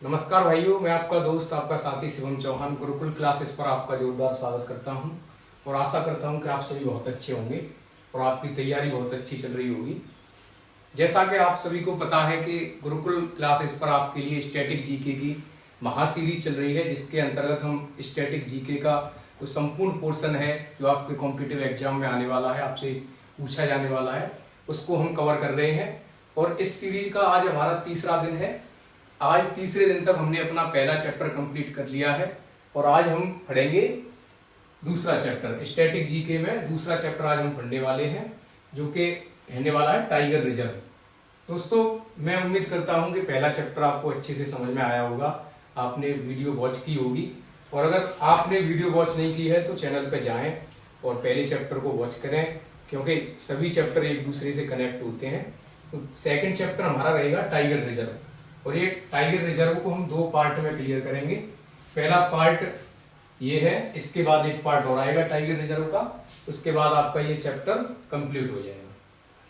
नमस्कार भाइयों, मैं आपका दोस्त आपका साथी शिवम चौहान गुरुकुल क्लासेस पर आपका जोरदार स्वागत करता हूं और आशा करता हूं कि आप सभी बहुत अच्छे होंगे और आपकी तैयारी बहुत अच्छी चल रही होगी। जैसा कि आप सभी को पता है कि गुरुकुल क्लासेस पर आपके लिए स्टैटिक जीके की महासीरीज चल रही है, जिसके अंतर्गत हम स्टैटिक जीके का जो संपूर्ण पोर्शन है जो आपके कॉम्पिटिटिव एग्जाम में आने वाला है, आपसे पूछा जाने वाला है, उसको हम कवर कर रहे हैं। और इस सीरीज का आज हमारा तीसरा दिन है। आज तीसरे दिन तक हमने अपना पहला चैप्टर कंप्लीट कर लिया है और आज हम पढ़ेंगे दूसरा चैप्टर। स्टैटिक जीके में दूसरा चैप्टर आज हम पढ़ने वाले हैं, जो कि रहने वाला है टाइगर रिजर्व। दोस्तों, मैं उम्मीद करता हूं कि पहला चैप्टर आपको अच्छे से समझ में आया होगा, आपने वीडियो वॉच की होगी। और अगर आपने वीडियो वॉच नहीं की है तो चैनल पर जाएं और पहले चैप्टर को वॉच करें, क्योंकि सभी चैप्टर एक दूसरे से कनेक्ट होते हैं। तो सेकेंड चैप्टर हमारा रहेगा टाइगर रिजर्व, और ये टाइगर रिजर्व को हम दो पार्ट में क्लियर करेंगे। पहला पार्ट ये है, इसके बाद एक पार्ट और आएगा टाइगर रिजर्व का, उसके बाद आपका ये चैप्टर कंप्लीट हो जाएगा।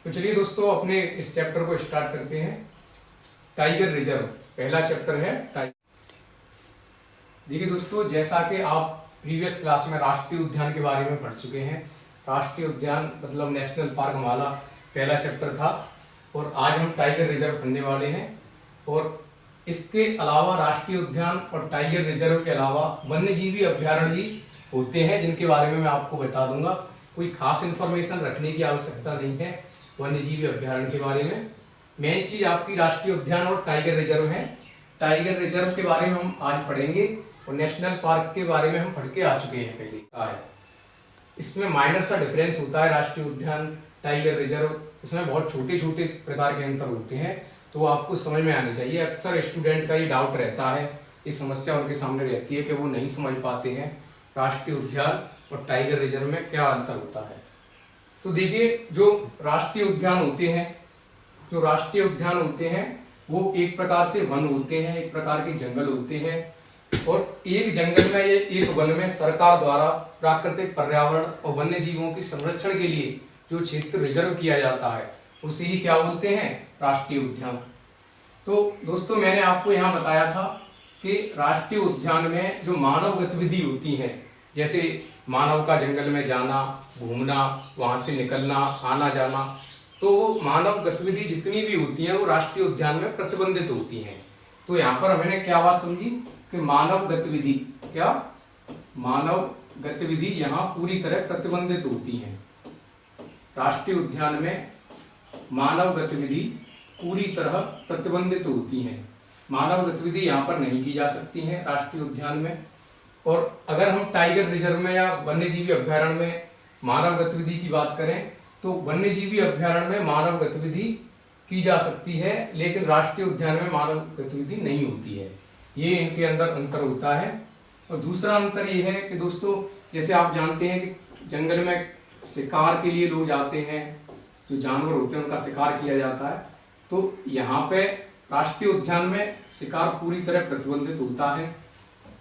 तो चलिए दोस्तों, अपने इस चैप्टर को स्टार्ट करते हैं। टाइगर रिजर्व पहला चैप्टर है टाइगर। देखिए दोस्तों, जैसा कि आप प्रीवियस क्लास में राष्ट्रीय उद्यान के बारे में पढ़ चुके हैं। राष्ट्रीय उद्यान मतलब नेशनल पार्क हमारा पहला चैप्टर था, और आज हम टाइगर रिजर्व पढ़ने वाले हैं। और इसके अलावा राष्ट्रीय उद्यान और टाइगर रिजर्व के अलावा वन्यजीवी अभ्यारण्य भी होते हैं, जिनके बारे में मैं आपको बता दूंगा। कोई खास इंफॉर्मेशन रखने की आवश्यकता नहीं है वन्यजीवी अभ्यारण्य के बारे में। मेन चीज आपकी राष्ट्रीय उद्यान और टाइगर रिजर्व है। टाइगर रिजर्व के बारे में हम आज पढ़ेंगे, और नेशनल पार्क के बारे में हम पढ़ के आ चुके हैं पहले। इसमें माइनर सा डिफरेंस होता है राष्ट्रीय उद्यान टाइगर रिजर्व, इसमें बहुत छोटे छोटे प्रकार के अंतर होते हैं, तो आपको समझ में आनी चाहिए। अक्सर स्टूडेंट का ये डाउट रहता है, ये समस्या उनके सामने रहती है कि वो नहीं समझ पाते हैं राष्ट्रीय उद्यान और टाइगर रिजर्व में क्या अंतर होता है। तो देखिए, जो राष्ट्रीय उद्यान होते हैं वो एक प्रकार से वन होते हैं, एक प्रकार के जंगल होते हैं। और एक जंगल में या एक वन में सरकार द्वारा प्राकृतिक पर्यावरण और वन्य जीवों के संरक्षण के लिए जो क्षेत्र रिजर्व किया जाता है उसे ही क्या बोलते हैं, राष्ट्रीय उद्यान। तो दोस्तों, मैंने आपको यहाँ बताया था कि राष्ट्रीय उद्यान में जो मानव गतिविधि होती है, जैसे मानव का जंगल में जाना, घूमना, वहां से निकलना, आना जाना, तो वो मानव गतिविधि जितनी भी होती है वो राष्ट्रीय उद्यान में प्रतिबंधित होती हैं। तो यहाँ पर हमने क्या बात समझी कि मानव गतिविधि यहाँ पूरी तरह प्रतिबंधित होती है। राष्ट्रीय उद्यान में मानव गतिविधि पूरी तरह प्रतिबंधित होती हैं। मानव गतिविधि यहाँ पर नहीं की जा सकती है राष्ट्रीय उद्यान में। और अगर हम टाइगर रिजर्व में या वन्यजीवी अभ्यारण्य में मानव गतिविधि की बात करें, तो वन्यजीवी अभ्यारण्य में मानव गतिविधि की जा सकती है, लेकिन राष्ट्रीय उद्यान में मानव गतिविधि नहीं होती है। ये इनके अंदर अंतर होता है। और दूसरा अंतर ये है कि दोस्तों, जैसे आप जानते हैं कि जंगल में शिकार के लिए लोग जाते हैं, जो जानवर होते हैं उनका शिकार किया जाता है। तो यहाँ पे राष्ट्रीय उद्यान में शिकार पूरी तरह प्रतिबंधित होता है,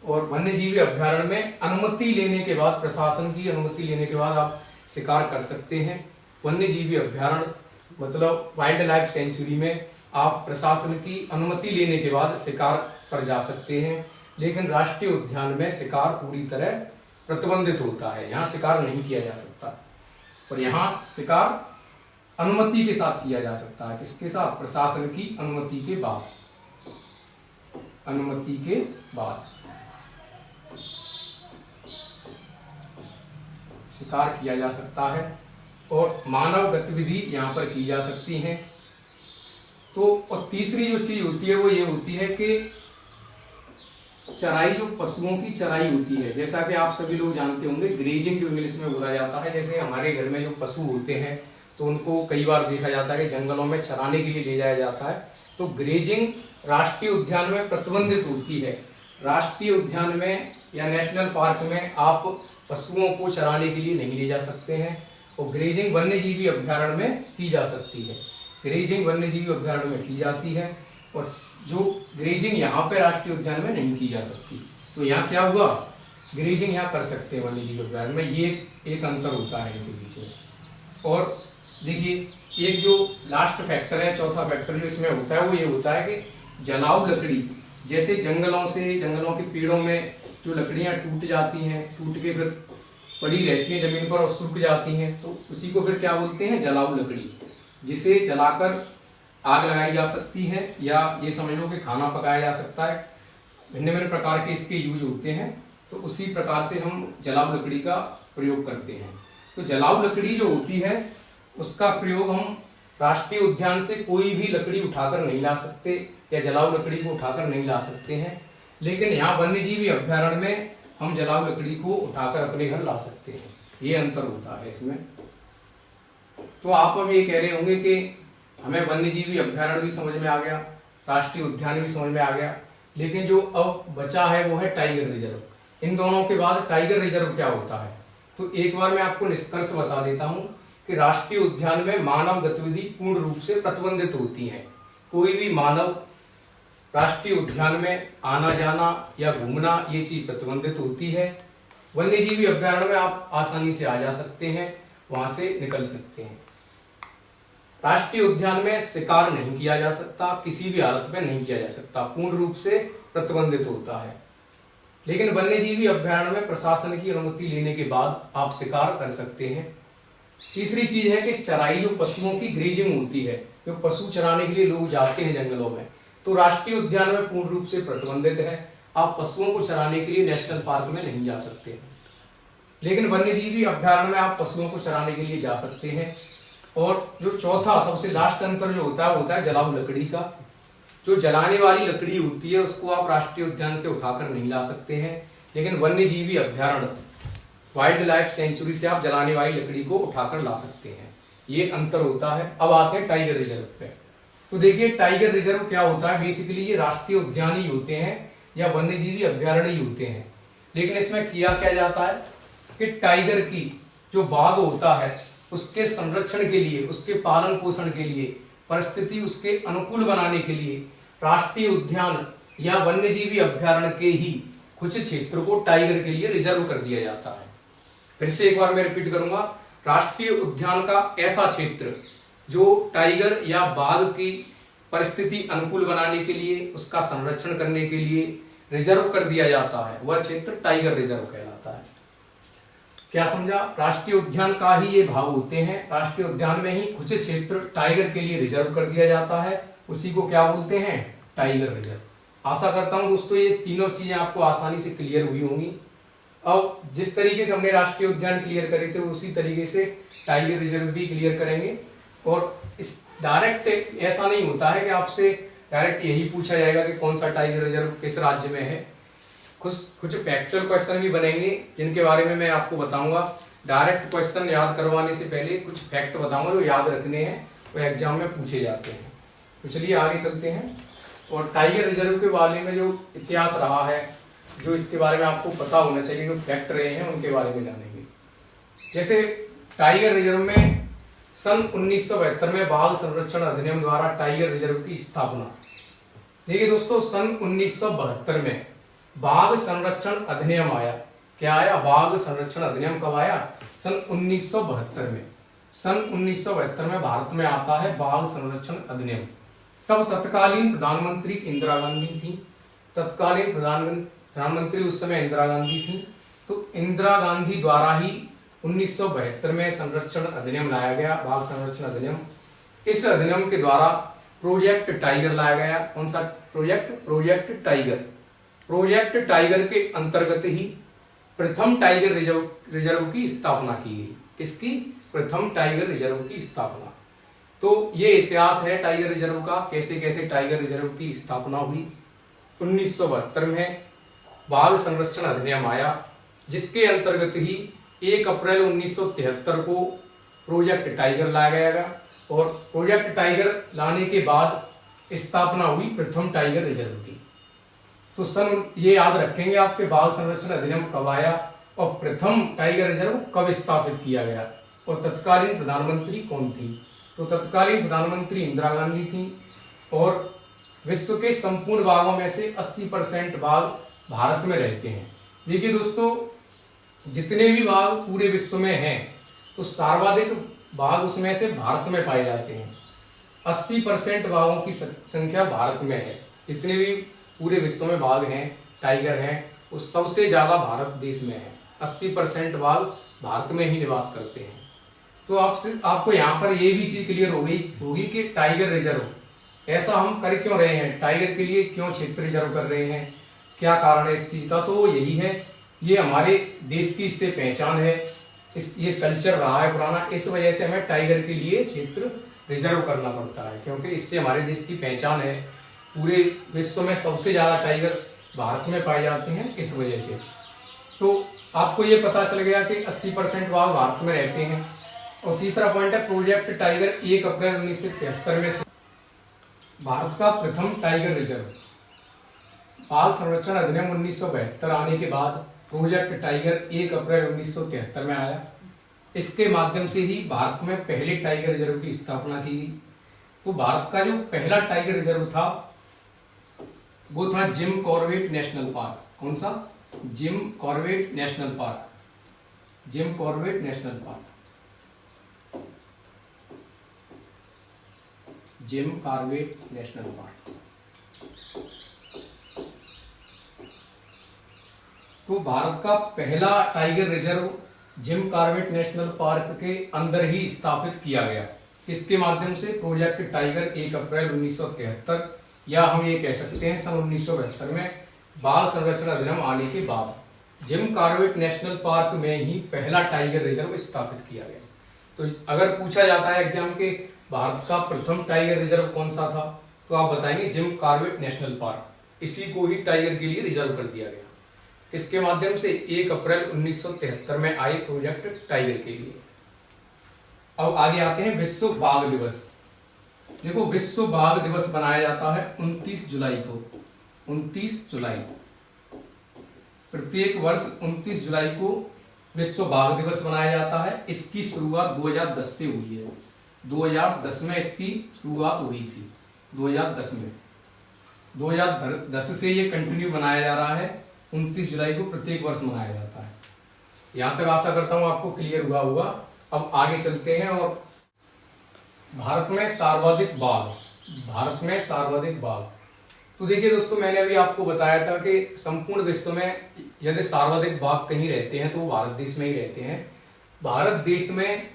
और वन्यजीवी अभ्यारण्य में अनुमति लेने के बाद, प्रशासन की अनुमति लेने के बाद आप शिकार कर सकते हैं। वन्यजीवी अभ्यारण्य मतलब वाइल्ड लाइफ सेंचुरी में आप प्रशासन की अनुमति लेने के बाद शिकार पर जा सकते हैं, लेकिन राष्ट्रीय उद्यान में शिकार पूरी तरह प्रतिबंधित होता है। यहाँ शिकार नहीं किया जा सकता, और यहाँ शिकार अनुमति के साथ किया जा सकता है। किसके साथ? प्रशासन की अनुमति के बाद। शिकार किया जा सकता है, और मानव गतिविधि यहाँ पर की जा सकती है। तो और तीसरी जो चीज होती है वो ये होती है कि चराई, जो पशुओं की चराई होती है, जैसा कि आप सभी लोग जानते होंगे, ग्रेजिंग जो इंग्लिश में बोला जाता है। जैसे हमारे घर में जो पशु होते हैं तो उनको कई बार देखा जाता है कि जंगलों में चराने के लिए ले जाया जाता है। तो ग्रेजिंग राष्ट्रीय उद्यान में प्रतिबंधित होती है। राष्ट्रीय उद्यान में या नेशनल पार्क में आप पशुओं को चराने के लिए नहीं ले जा सकते हैं, और ग्रेजिंग वन्यजीवी अभ्यारण्य में की जा सकती है। ग्रेजिंग वन्यजीवी अभ्यारण्य में की जाती है, और जो ग्रेजिंग यहाँ पे राष्ट्रीय उद्यान में नहीं की जा सकती। तो यहाँ क्या हुआ, ग्रेजिंग यहाँ कर सकते हैं वन्यजीवी अभ्यारण्य में। ये एक अंतर होता है इनके बीच में। और देखिए, एक जो लास्ट फैक्टर है, चौथा फैक्टर जो इसमें होता है वो ये होता है कि जलाऊ लकड़ी जैसे जंगलों के पेड़ों में जो लकड़ियां टूट जाती हैं, टूट के फिर पड़ी रहती हैं जमीन पर और सूख जाती हैं, तो उसी को फिर क्या बोलते हैं, जलाऊ लकड़ी, जिसे जलाकर आग लगाई जा सकती है या ये समझ लो कि खाना पकाया जा सकता है। भिन्न भिन्न प्रकार के इसके यूज होते हैं, तो उसी प्रकार से हम जलाऊ लकड़ी का प्रयोग करते हैं। तो जलाऊ लकड़ी जो होती है उसका प्रयोग हम राष्ट्रीय उद्यान से कोई भी लकड़ी उठाकर नहीं ला सकते या जलाऊ लकड़ी को उठाकर नहीं ला सकते हैं, लेकिन यहाँ वन्यजीवी अभ्यारण्य में हम जलाऊ लकड़ी को उठाकर अपने घर ला सकते हैं। ये अंतर होता है इसमें। तो आप अब ये कह रहे होंगे कि हमें वन्यजीवी अभ्यारण्य भी समझ में आ गया, राष्ट्रीय उद्यान भी समझ में आ गया, लेकिन जो अब बचा है वो है टाइगर रिजर्व। इन दोनों के बाद टाइगर रिजर्व क्या होता है, तो एक बार मैं आपको निष्कर्ष बता देता हूं कि राष्ट्रीय उद्यान में मानव गतिविधि पूर्ण रूप से प्रतिबंधित होती है। कोई भी मानव राष्ट्रीय उद्यान में आना जाना या घूमना ये चीज प्रतिबंधित होती है। वन्यजीवी अभ्यारण्य में आप आसानी से आ जा सकते हैं, वहां से निकल सकते हैं। राष्ट्रीय उद्यान में शिकार नहीं किया जा सकता, किसी भी हालत में नहीं किया जा सकता, पूर्ण रूप से प्रतिबंधित होता है। लेकिन वन्यजीवी अभ्यारण्य में प्रशासन की अनुमति लेने के बाद आप शिकार कर सकते हैं। तीसरी चीज है कि चराई, जो पशुओं की ग्रेजिंग होती है, जो पशु चराने के लिए लोग जाते हैं जंगलों में, तो राष्ट्रीय उद्यान में पूर्ण रूप से प्रतिबंधित है। आप पशुओं को चराने के लिए नेशनल पार्क में नहीं जा सकते, लेकिन वन्यजीवी अभ्यारण्य में आप पशुओं को चराने के लिए जा सकते हैं। और जो चौथा सबसे लास्ट अंतर जो होता है वो होता है जलाऊ लकड़ी का। जो जलाने वाली लकड़ी होती है उसको आप राष्ट्रीय उद्यान से उठाकर नहीं ला सकते हैं, लेकिन वन्यजीवी अभ्यारण्य, वाइल्ड लाइफ सेंचुरी से आप जलाने वाली लकड़ी को उठाकर ला सकते हैं। ये अंतर होता है। अब आते हैं टाइगर रिजर्व पे। तो देखिए टाइगर रिजर्व क्या होता है, बेसिकली ये राष्ट्रीय उद्यान ही होते हैं या वन्यजीवी अभ्यारण्य ही होते हैं, लेकिन इसमें किया क्या जाता है कि टाइगर की जो बाघ होता है उसके संरक्षण के लिए, उसके पालन पोषण के लिए, परिस्थिति उसके अनुकूल बनाने के लिए राष्ट्रीय उद्यान या वन्यजीवी अभ्यारण्य के ही कुछ क्षेत्र को टाइगर के लिए रिजर्व कर दिया जाता है। फिर से एक बार मैं रिपीट करूंगा, राष्ट्रीय उद्यान का ऐसा क्षेत्र जो टाइगर या बाघ की परिस्थिति अनुकूल बनाने के लिए, उसका संरक्षण करने के लिए रिजर्व कर दिया जाता है, वह क्षेत्र टाइगर रिजर्व कहलाता है। क्या समझा? राष्ट्रीय उद्यान का ही ये भाग होते हैं। राष्ट्रीय उद्यान में ही कुछ क्षेत्र टाइगर के लिए रिजर्व कर दिया जाता है, उसी को क्या बोलते हैं, टाइगर रिजर्व। आशा करता हूं दोस्तों ये तीनों चीजें आपको आसानी से क्लियर हुई होंगी। अब जिस तरीके से हमने राष्ट्रीय उद्यान क्लियर करे थे उसी तरीके से टाइगर रिजर्व भी क्लियर करेंगे। और इस डायरेक्ट ऐसा नहीं होता है कि आपसे डायरेक्ट यही पूछा जाएगा कि कौन सा टाइगर रिजर्व किस राज्य में है। कुछ फैक्चुअल क्वेश्चन भी बनेंगे जिनके बारे में मैं आपको बताऊंगा। डायरेक्ट क्वेश्चन याद करवाने से पहले कुछ फैक्ट बताऊंगा जो याद रखने हैं, वो एग्जाम में पूछे जाते हैं। तो चलिए आगे चलते हैं और टाइगर रिजर्व के बारे में जो इतिहास रहा है, जो इसके बारे में आपको पता होना चाहिए, जो फैक्ट रहे हैं उनके बारे में जानेंगे। जैसे टाइगर रिजर्व में सन 1972 में बाघ संरक्षण अधिनियम द्वारा टाइगर रिजर्व की स्थापना। देखिए दोस्तों, सन 1972 में बाघ संरक्षण अधिनियम आया। क्या आया? बाघ संरक्षण अधिनियम कब आया? सन 1972 में। सन 1972 में भारत में आता है बाघ संरक्षण अधिनियम। तब तत्कालीन प्रधानमंत्री इंदिरा गांधी थी। तत्कालीन प्रधानमंत्री उस समय इंदिरा गांधी थी। तो इंदिरा गांधी द्वारा ही 1972 में संरक्षण अधिनियम लाया गया, बाघ संरक्षण अधिनियम। इस अधिनियम के द्वारा प्रोजेक्ट टाइगर लाया गया। कौन सा project? Project tiger. Project tiger के अंतर्गत ही प्रथम टाइगर रिजर्व की स्थापना की गई। किसकी? प्रथम टाइगर रिजर्व की स्थापना। तो ये इतिहास है टाइगर रिजर्व का, कैसे कैसे टाइगर रिजर्व की स्थापना हुई। 1972 में बाघ संरक्षण अधिनियम आया, जिसके अंतर्गत ही 1 अप्रैल 1973 को प्रोजेक्ट टाइगर लाया गया और प्रोजेक्ट टाइगर लाने के बाद स्थापना हुई प्रथम टाइगर रिजर्व की। तो सन ये याद रखेंगे आपके, बाघ संरक्षण अधिनियम कब आया और प्रथम टाइगर रिजर्व कब स्थापित किया गया और तत्कालीन प्रधानमंत्री कौन थी। तो तत्कालीन प्रधानमंत्री इंदिरा गांधी थी और विश्व के संपूर्ण बाघों में से 80% बाघ भारत में रहते हैं। देखिए दोस्तों, जितने भी बाघ पूरे विश्व में हैं तो सर्वाधिक बाघ उसमें से भारत में पाए जाते हैं। 80% बाघों की संख्या भारत में है। जितने भी पूरे विश्व में बाघ हैं, टाइगर हैं, वो सबसे ज्यादा भारत देश में है। 80% बाघ भारत में ही निवास करते हैं। तो आपको यहाँ पर ये भी चीज क्लियर होगी कि टाइगर रिजर्व ऐसा हम कर क्यों रहे हैं, टाइगर के लिए क्यों क्षेत्र रिजर्व कर रहे हैं, क्या कारण है इस चीज का। तो यही है, ये हमारे देश की इससे पहचान है, ये कल्चर रहा है पुराना, इस वजह से हमें टाइगर के लिए क्षेत्र रिजर्व करना पड़ता है, क्योंकि इससे हमारे देश की पहचान है। पूरे विश्व में सबसे ज्यादा टाइगर भारत में पाए जाते हैं, इस वजह से। तो आपको ये पता चल गया कि 80% बाघ भारत में रहते हैं। और तीसरा पॉइंट है प्रोजेक्ट टाइगर 1 अप्रैल 1973 में भारत का प्रथम टाइगर रिजर्व। बाघ संरक्षण अधिनियम 1972 आने के बाद प्रोजेक्ट टाइगर 1 अप्रैल 1973 में आया। इसके माध्यम से ही भारत में पहले टाइगर रिजर्व की स्थापना की गई। तो भारत का जो पहला टाइगर रिजर्व था वो था जिम कॉर्बेट नेशनल पार्क। कौन सा? Jim Corbett national park. Jim Corbett national park, Jim Corbett national park. तो भारत का पहला tiger reserve Jim Corbett national park के अंदर ही स्थापित किया गया। इसके माध्यम से प्रोजेक्ट टाइगर 1 अप्रैल 1973 या हम ये कह सकते हैं सन 1972 में बाघ संरक्षण अधिनियम आने के बाद जिम कॉर्बेट नेशनल पार्क में ही पहला टाइगर रिजर्व स्थापित किया गया। तो अगर पूछा जाता है एग्जाम के भारत का प्रथम टाइगर रिजर्व कौन सा था, तो आप बताएंगे जिम कॉर्बेट नेशनल पार्क। इसी को ही टाइगर के लिए रिजर्व कर दिया गया। इसके माध्यम से 1 अप्रैल 1973 में आए प्रोजेक्ट टाइगर के लिए। अब आगे आते हैं विश्व बाघ दिवस। देखो, विश्व बाघ दिवस मनाया जाता है 29 जुलाई को। 29 जुलाई, प्रत्येक वर्ष 29 जुलाई को विश्व बाघ दिवस मनाया जाता है। इसकी शुरुआत 2010 से हुई है। 2010 में इसकी शुरुआत हुई थी। 2010 में, 2010 से ये कंटिन्यू मनाया जा रहा है। 29 जुलाई को प्रत्येक वर्ष मनाया जाता है। यहां तक आशा करता हूं आपको क्लियर हुआ होगा। अब आगे चलते हैं। और भारत में सर्वाधिक बाघ, भारत में सर्वाधिक बाघ। तो देखिए दोस्तों, मैंने अभी आपको बताया था कि संपूर्ण विश्व में यदि सर्वाधिक बाघ कहीं रहते हैं तो वो भारत देश में ही रहते हैं। भारत देश में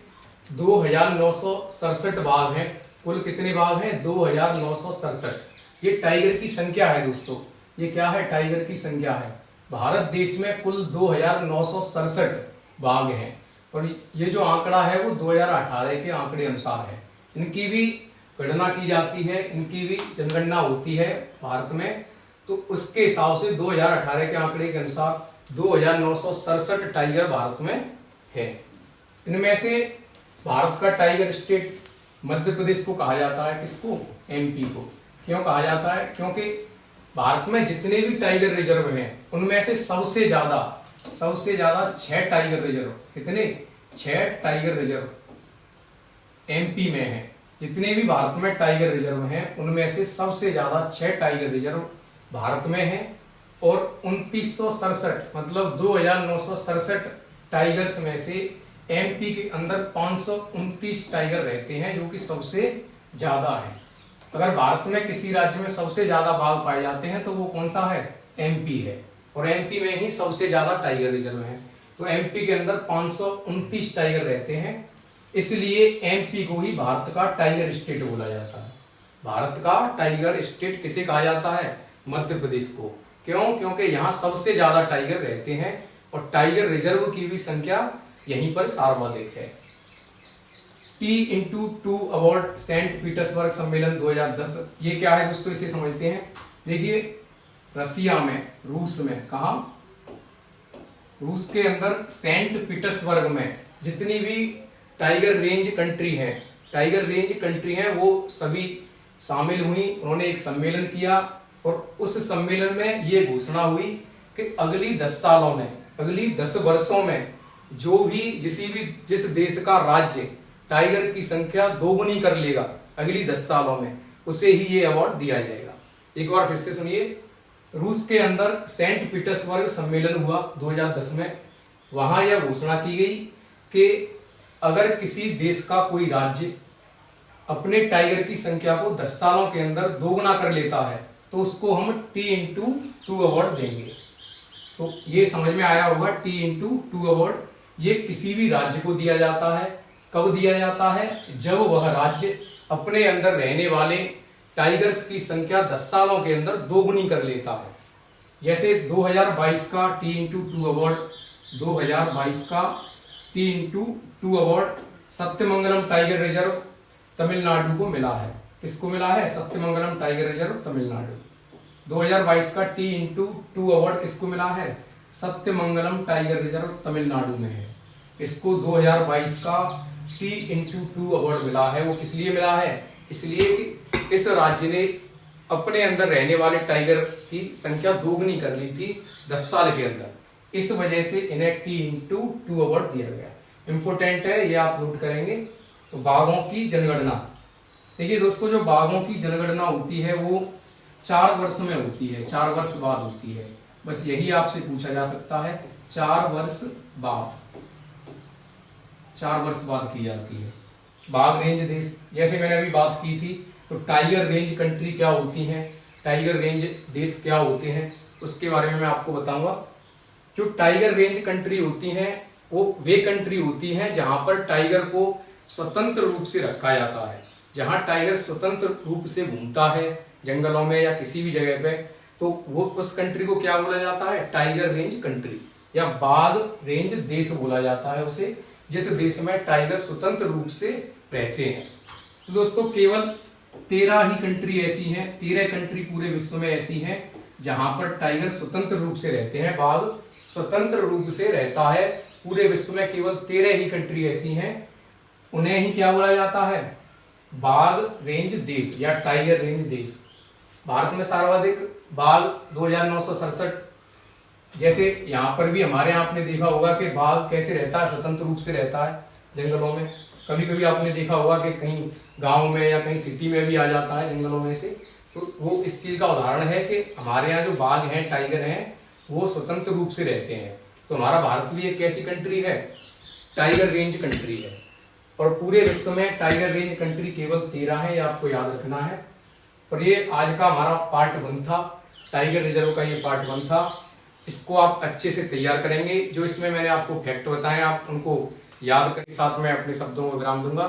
2967 बाघ हैं। कुल कितने बाघ हैं? 2967। ये टाइगर की संख्या है दोस्तों। ये क्या है? टाइगर की संख्या है। भारत देश में कुल 2967 बाघ हैं। और ये जो आंकड़ा है वो 2018 के आंकड़े अनुसार है। इनकी भी गणना की जाती है, इनकी भी जनगणना होती है भारत में। तो उसके हिसाब से 2018 के आंकड़े के अनुसार 2967 टाइगर भारत में है। इनमें से भारत का टाइगर स्टेट मध्य प्रदेश को कहा जाता है। किसको? एमपी को। क्यों कहा जाता है? क्योंकि भारत में जितने भी टाइगर रिजर्व हैं उनमें से सबसे ज्यादा 6 टाइगर रिजर्व, कितने? 6 टाइगर रिजर्व एमपी में है। जितने भी भारत में टाइगर रिजर्व हैं उनमें से सबसे ज्यादा 6 टाइगर रिजर्व भारत में है। और 2967 मतलब 2967 टाइगर्स में से एमपी के अंदर 529 टाइगर रहते हैं, जो कि सबसे ज्यादा है। अगर भारत में किसी राज्य में सबसे ज्यादा बाघ पाए जाते हैं तो वो कौन सा है? एमपी है। और एमपी में ही सबसे ज्यादा टाइगर रिजर्व हैं। तो एमपी के अंदर 529 टाइगर रहते हैं। इसलिए एमपी को ही भारत का टाइगर स्टेट बोला जाता है। भारत का टाइगर स्टेट किसे कहा जाता है? मध्य प्रदेश को। क्यों? क्योंकि यहाँ सबसे ज्यादा टाइगर रहते हैं और टाइगर रिजर्व की भी संख्या यहीं पर सर्वाधिक है। T/2 अवार्ड सेंट पीटर्सबर्ग सम्मेलन 2010, ये क्या है दोस्तों? इसे समझते हैं। देखिए, रसिया में, रूस में, कहा? रूस के अंदर सेंट पीटर्सबर्ग में जितनी भी टाइगर रेंज कंट्री है वो सभी शामिल हुई। उन्होंने एक सम्मेलन किया और उस सम्मेलन में ये घोषणा हुई कि अगली 10 सालों में, अगली 10 वर्षों में जिस देश का राज्य टाइगर की संख्या दोगुनी कर लेगा अगली 10 सालों में, उसे ही ये अवार्ड दिया जाएगा। एक बार फिर से सुनिए। रूस के अंदर सेंट पीटर्सबर्ग सम्मेलन हुआ 2010 में। वहां यह घोषणा की गई कि अगर किसी देश का कोई राज्य अपने टाइगर की संख्या को 10 सालों के अंदर दोगुना कर लेता है तो उसको हम T/2 अवार्ड देंगे। तो ये समझ में आया होगा, T/2 अवार्ड ये किसी भी राज्य को दिया जाता है। कब दिया जाता है? जब वह राज्य अपने अंदर रहने वाले टाइगर्स की संख्या 10 सालों के अंदर दोगुनी कर लेता है। जैसे 2022 का T/2 अवार्ड, 2022 का T/2 award Sathyamangalam tiger reserve Tamil Nadu को मिला है। किसको मिला है? Sathyamangalam tiger reserve Tamil Nadu. 2022 का T/2 अवार्ड किसको मिला है? सत्यमंगलम टाइगर रिजर्व तमिलनाडु में है। इसको 2022 का T/2 अवार्ड मिला है। वो किस लिए मिला है? इसलिए कि इस राज्य ने अपने अंदर रहने वाले टाइगर की संख्या दोगुनी कर ली थी 10 साल के अंदर। इस वजह से इन्हें T/2 अवार्ड दिया गया। इंपोर्टेंट है, ये आप नोट करेंगे। तो बाघों की जनगणना, देखिए दोस्तों, जो बाघों की जनगणना होती है वो 4 वर्ष में होती है, 4 वर्ष बाद होती है। बस यही आपसे पूछा जा सकता है, 4 वर्ष बाद, 4 वर्ष बाद की जाती है। बाघ रेंज देश, जैसे मैंने अभी बात की थी, तो टाइगर रेंज कंट्री क्या होती हैं, टाइगर रेंज देश क्या होते हैं, उसके बारे में मैं आपको बताऊंगा। जो टाइगर रेंज कंट्री होती हैं वो वे कंट्री होती हैं जहां पर टाइगर को स्वतंत्र रूप से रखा जाता है। जहां टाइगर स्वतंत्र रूप से घूमता है जंगलों में या किसी भी जगह पे, तो वो उस कंट्री को क्या बोला जाता है? टाइगर रेंज कंट्री या बाघ रेंज देश बोला जाता है उसे, जिस देश में टाइगर स्वतंत्र रूप से रहते हैं। तो दोस्तों, केवल 13 ही कंट्री ऐसी हैं, 13 कंट्री पूरे विश्व में ऐसी हैं जहां पर टाइगर स्वतंत्र रूप से रहते हैं, बाघ स्वतंत्र रूप से रहता है। पूरे विश्व में केवल 13 ही कंट्री ऐसी हैं, उन्हें ही क्या बोला जाता है? बाघ रेंज देश या टाइगर रेंज देश। भारत में सर्वाधिक बाघ 2967, जैसे यहाँ पर भी हमारे यहाँ आपने देखा होगा कि बाघ कैसे रहता है, स्वतंत्र रूप से रहता है जंगलों में। कभी कभी आपने देखा होगा कि कहीं गांव में या कहीं सिटी में भी आ जाता है जंगलों में से। तो वो इस चीज का उदाहरण है कि हमारे यहाँ जो बाघ हैं, टाइगर हैं, वो स्वतंत्र रूप से रहते हैं। तो हमारा भारत भी एक ऐसी कंट्री है, टाइगर रेंज कंट्री है। और पूरे विश्व में टाइगर रेंज कंट्री केवल 13 है, ये आपको याद रखना है। और ये आज का हमारा पार्ट 1 था, टाइगर रिजर्व का ये पार्ट 1 था। इसको आप अच्छे से तैयार करेंगे। जो इसमें मैंने आपको फैक्ट बताए आप उनको याद करके साथ में अपने शब्दों में विराम दूंगा।